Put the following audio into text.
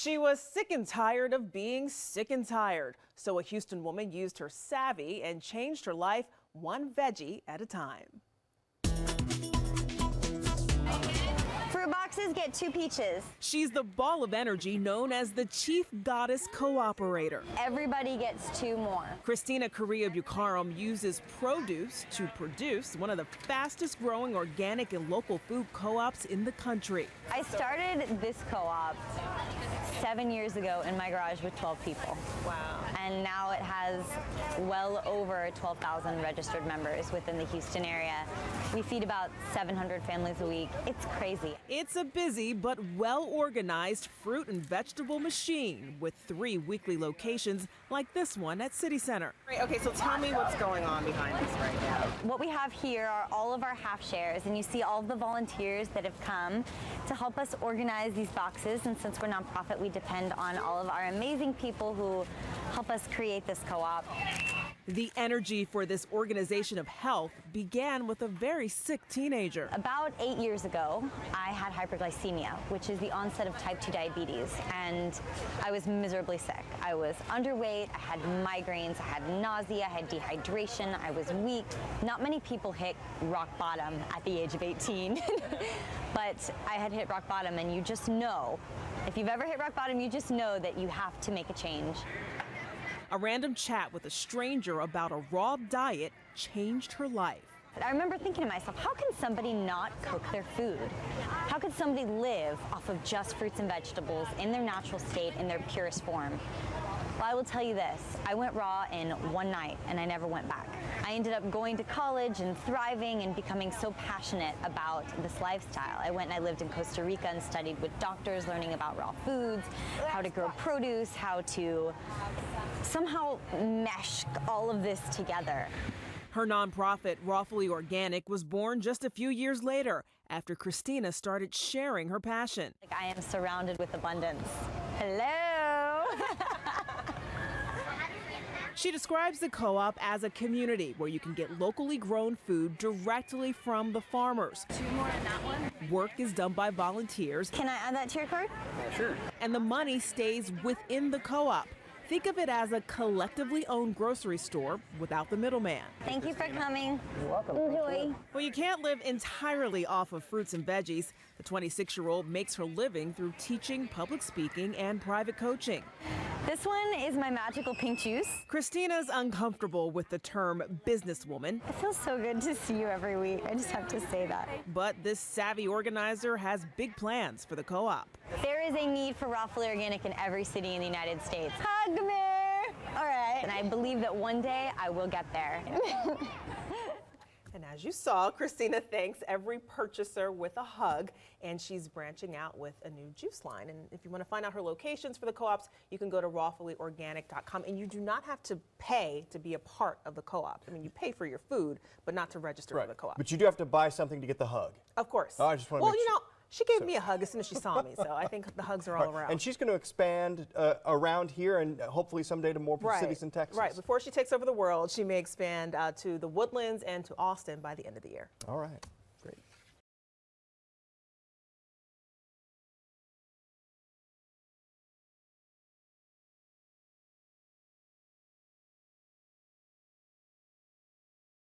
She was sick and tired of being sick and tired. So a Houston woman used her savvy and changed her life one veggie at a time. Fruit boxes get 2 peaches. She's the ball of energy known as the chief goddess cooperator. Everybody gets 2 more. Kristina Correa Bucaram uses produce to produce one of the fastest growing organic and local food co-ops in the country. I started this co-op 7 years ago in my garage with 12 people. Wow. And now it has well over 12,000 registered members within the Houston area. We feed about 700 families a week. It's crazy. It's a busy but well-organized fruit and vegetable machine with 3 weekly locations like this one at City Center. Okay, so tell me what's going on behind us right now. What we have here are all of our half shares, and you see all of the volunteers that have come to help us organize these boxes. And since we're nonprofit, we depend on all of our amazing people who help us create this co-op. The energy for this organization of health began with a very sick teenager. About 8 years ago, I had hyperglycemia, which is the onset of type 2 diabetes, and I was miserably sick. I was underweight, I had migraines, I had nausea, I had dehydration, I was weak. Not many people hit rock bottom at the age of 18, but I had hit rock bottom, and you just know, if you've ever hit rock bottom, you just know that you have to make a change. A random chat with a stranger about a raw diet changed her life. I remember thinking to myself, how can somebody not cook their food? How could somebody live off of just fruits and vegetables in their natural state, in their purest form? Well, I will tell you this, I went raw in one night and I never went back. I ended up going to college and thriving and becoming so passionate about this lifestyle. I went and I lived in Costa Rica and studied with doctors, learning about raw foods, how to grow produce, how to somehow mesh all of this together. Her nonprofit, Rawfully Organic, was born just a few years later after Kristina started sharing her passion. I am surrounded with abundance. Hello! She describes the co-op as a community where you can get locally grown food directly from the farmers. 2 more in that one. Work is done by volunteers. Can I add that to your card? Sure. And the money stays within the co-op. Think of it as a collectively owned grocery store without the middleman. Thank you for coming. You're welcome. Enjoy. Well, you can't live entirely off of fruits and veggies. The 26-year-old makes her living through teaching, public speaking, and private coaching. This one is my magical pink juice. Kristina's uncomfortable with the term businesswoman, It feels so good to see you every week. I just have to say that. but this savvy organizer has big plans for the co-op. There is a need for Rawfully Organic in every city in the United States. Hug me! All right. And I believe that one day I will get there. And as you saw, Kristina thanks every purchaser with a hug, and she's branching out with a new juice line. And if you want to find out her locations for the co-ops, you can go to rawfullyorganic.com, and you do not have to pay to be a part of the co-op. I mean, you pay for your food, but not to register for the co-op. But you do have to buy something to get the hug. Of course. Oh, I just want to well, make you sure. know, she gave me a hug as soon as she saw me, so I think the hugs are all around. And she's going to expand around here and hopefully someday to more cities in Texas. Right. Before she takes over the world, she may expand to the Woodlands and to Austin by the end of the year. All right. Great.